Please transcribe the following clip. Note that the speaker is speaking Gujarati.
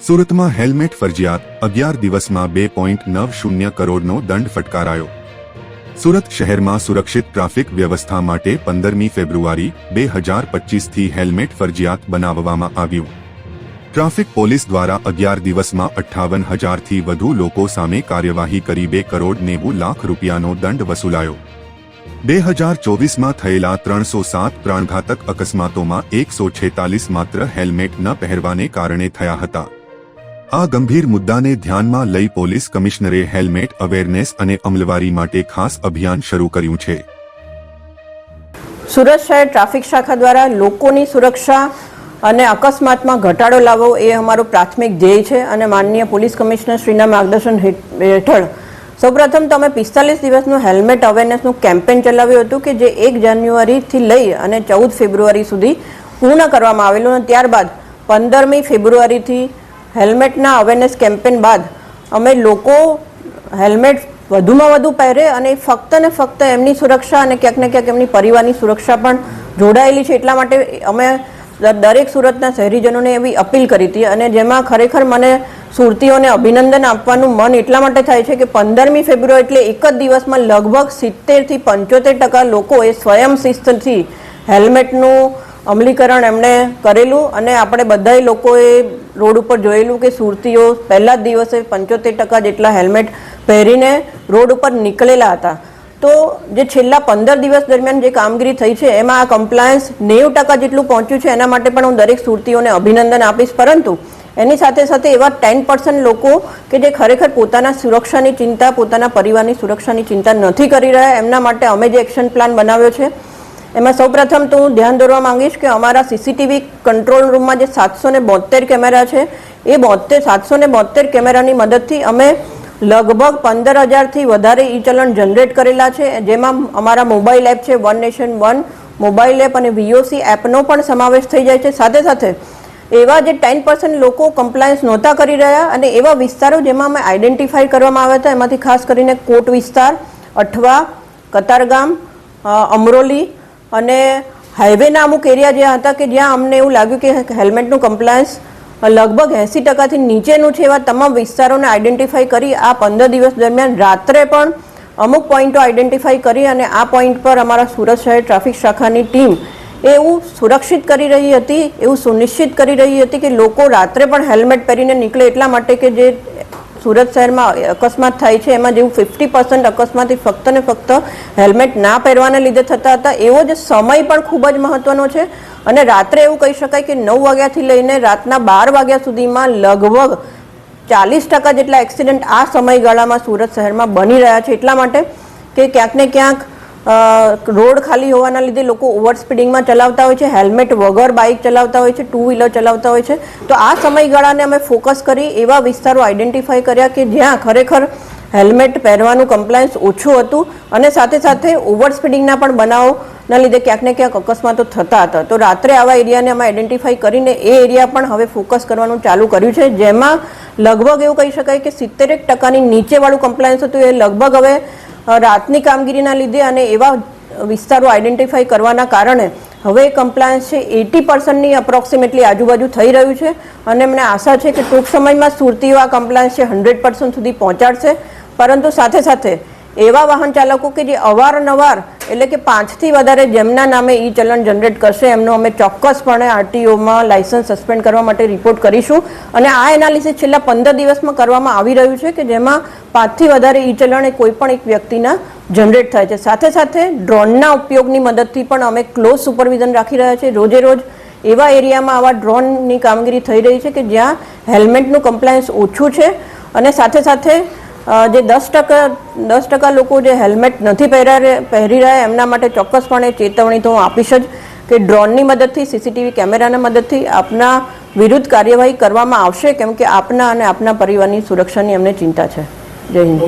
સુરતમાં હેલ્મેટ ફરજિયાત 11 દિવસમાં 2.90 કરોડનો દંડ ફટકારાયો। સુરત શહેરમાં સુરક્ષિત ટ્રાફિક વ્યવસ્થા માટે 15મી ફેબ્રુઆરી 2025થી હેલ્મેટ ફરજિયાત બનાવવામાં આવ્યું। ટ્રાફિક પોલીસ દ્વારા 11 દિવસમાં 58,000થી વધુ લોકો સામે કાર્યવાહી કરી 2 કરોડ 90 લાખ રૂપિયાનો દંડ વસૂલાયો। 2024માં થયેલા 307 પ્રાણઘાતક અકસ્માતોમાં 146 માત્ર હેલ્મેટ ન પહેરવાને કારણે થયા હતા। આ ગંભીર મુદ્દાને ધ્યાનમાં લઈ પોલીસ કમિશનરે હેલ્મેટ અવેરનેસ અને અમલવારી માટે ખાસ અભિયાન શરૂ કર્યું છે। સુરત શહેર ટ્રાફિક શાખા દ્વારા લોકોની સુરક્ષા અને અકસ્માતમાં ઘટાડો લાવવો એ અમારો પ્રાથમિક ધ્યેય છે અને માનનીય પોલીસ કમિશનર શ્રીના માર્ગદર્શન હેઠળ સૌપ્રથમ તો અમે 45 દિવસનું હેલ્મેટ અવેરનેસનું કેમ્પેન ચલાવ્યું હતું કે જે 1 જાન્યુઆરીથી લઈ અને 14 ફેબ્રુઆરી સુધી પૂર્ણ કરવામાં આવેલું અને ત્યારબાદ 15મી ફેબ્રુઆરીથી હેલ્મેટના અવેરનેસ કેમ્પેન બાદ અમે લોકો હેલ્મેટ વધુમાં વધુ પહેરે અને ફક્ત ને ફક્ત એમની સુરક્ષા અને ક્યાંક ને ક્યાંક એમની પરિવારની સુરક્ષા પણ જોડાયેલી છે। એટલા માટે અમે દરેક સુરતના શહેરીજનોને એવી અપીલ કરી હતી અને જેમાં ખરેખર મને સુરતીઓને અભિનંદન આપવાનું મન એટલા માટે થાય છે કે 15મી ફેબ્રુઆરી એટલે એક જ દિવસમાં લગભગ 70થી 75% લોકોએ સ્વયં શિસ્તથી હેલ્મેટનું અમલીકરણ એમણે કરેલું અને આપણે બધાય લોકોએ રોડ ઉપર જોયેલું કે સુરતીઓ પહેલા જ દિવસે 75% જેટલા હેલ્મેટ પહેરીને રોડ ઉપર નીકળેલા હતા। તો જે છેલ્લા 15 દિવસ દરમિયાન જે કામગીરી થઈ છે એમાં આ કમ્પ્લાયન્સ 90% જેટલું પહોંચ્યું છે। એના માટે પણ હું દરેક સુરતીઓને અભિનંદન આપીશ, પરંતુ એની સાથે સાથે એવા 10% લોકો કે જે ખરેખર પોતાના સુરક્ષાની ચિંતા, પોતાના પરિવારની સુરક્ષાની ચિંતા નથી કરી રહ્યા, એમના માટે અમે જે એક્શન પ્લાન બનાવ્યો છે એમાં સૌપ્રથમ તો હું ધ્યાન દોરવા માંગીશ કે અમારા સીસીટીવી કંટ્રોલ રૂમમાં જે 772 કેમેરા છે એ 772 કેમેરાની મદદથી અમે લગભગ 15,000થી વધારે ઈ ચલણ જનરેટ કરેલા છે, જેમાં અમારા મોબાઈલ એપ છે one nation one mobile app અને વીઓસી એપનો પણ સમાવેશ થઈ જાય છે। સાથે સાથે એવા જે 10% લોકો કમ્પ્લાયન્સ નહોતા કરી રહ્યા અને એવા વિસ્તારો જેમાં અમે આઈડેન્ટિફાઈ કરવામાં આવ્યા હતા એમાંથી ખાસ કરીને કોટ વિસ્તાર, અઠવા, કતારગામ, અમરોલી અને હાઈવેના અમુક એરિયા જ્યાં હતા કે જ્યાં અમને એવું લાગ્યું કે હેલ્મેટનું કમ્પ્લાયન્સ લગભગ 80%થી નીચેનું છે, એવા તમામ વિસ્તારોને આઈડેન્ટિફાઈ કરી આ 15 દિવસ દરમિયાન રાત્રે પણ અમુક પોઈન્ટો આઈડેન્ટિફાઈ કરી અને આ પોઈન્ટ પર અમારા સુરત શહેર ટ્રાફિક શાખાની ટીમ એવું સુરક્ષિત કરી રહી હતી, એવું સુનિશ્ચિત કરી રહી હતી કે લોકો રાત્રે પણ હેલ્મેટ પહેરીને નીકળે। એટલા માટે કે જે સુરત શહેરમાં અકસ્માત થાય છે એમાં જેવું 50% અકસ્માત ફક્ત ને ફક્ત હેલ્મેટ ના પહેરવાને લીધે થતા હતા, એવો જ સમય પણ ખૂબ જ મહત્વનો છે અને રાત્રે એવું કહી શકાય કે 9 વાગ્યાથી લઈને રાતના 12 વાગ્યા સુધીમાં લગભગ 40% જેટલા એક્સિડન્ટ આ સમયગાળામાં સુરત શહેરમાં બની રહ્યા છે। એટલા માટે કે ક્યાંક ને ક્યાંક રોડ ખાલી હોવાના લીધે લોકો ઓવર સ્પીડિંગમાં ચલાવતા હોય છે, હેલ્મેટ વગર બાઇક ચલાવતા હોય છે, 2 વ્હીલર ચલાવતા હોય છે। તો આ સમયગાળાને અમે ફોકસ કરી એવા વિસ્તારો આઈડેન્ટિફાઈ કર્યા કે જ્યાં ખરેખર હેલ્મેટ પહેરવાનું કમ્પ્લાયન્સ ઓછું હતું અને સાથે સાથે ઓવર સ્પીડિંગના પણ બનાવોના લીધે ક્યાંક ને ક્યાંક અકસ્માતો થતા હતા। તો રાત્રે આવા એરિયાને અમે આઈડેન્ટિફાઈ કરીને એ એરિયા પણ હવે ફોકસ કરવાનું ચાલુ કર્યું છે, જેમાં લગભગ એવું કહી શકાય કે 70% નીચેવાળું કમ્પ્લાયન્સ હતું એ લગભગ હવે રાતની કામગીરીના લીધે અને એવા વિસ્તારો આઈડેન્ટિફાઈ કરવાના કારણે હવે કમ્પ્લાયન્સ છે 80%ની અપ્રોક્સિમેટલી આજુબાજુ થઈ રહ્યું છે અને મને આશા છે કે ટૂંક સમયમાં સુરતીઓ આ કમ્પ્લાયન્સ છે 100% સુધી પહોંચાડશે। પરંતુ સાથે સાથે એવા વાહન ચાલકો કે જે અવારનવાર એટલે કે 5થી વધારે જેમના નામે ઈ ચલણ જનરેટ કરશે એમનો અમે ચોક્કસપણે આરટીઓમાં લાયસન્સ સસ્પેન્ડ કરવા માટે રિપોર્ટ કરીશું અને આ એનાલિસિસ છેલ્લા 15 દિવસમાં કરવામાં આવી રહ્યું છે કે જેમાં 5થી વધારે ઈ ચલણ એ કોઈ પણ એક વ્યક્તિના જનરેટ થાય છે। સાથે સાથે ડ્રોનના ઉપયોગની મદદથી પણ અમે ક્લોઝ સુપરવિઝન રાખી રહ્યા છીએ। રોજે રોજ એવા એરિયામાં આવા ડ્રોનની કામગીરી થઈ રહી છે કે જ્યાં હેલ્મેટનું કમ્પ્લાયન્સ ઓછું છે અને સાથે સાથે જે 10% લોકો જે હેલ્મેટ નથી પહેરી રહ્યા એમના માટે ચોક્કસપણે ચેતવણી તો હું આપીશ જ કે ડ્રોનની મદદથી, સીસીટીવી કેમેરાના મદદથી આપના વિરુદ્ધ કાર્યવાહી કરવામાં આવશે, કેમ કે આપના અને આપના પરિવારની સુરક્ષાની અમને ચિંતા છે। જય હિન્દ।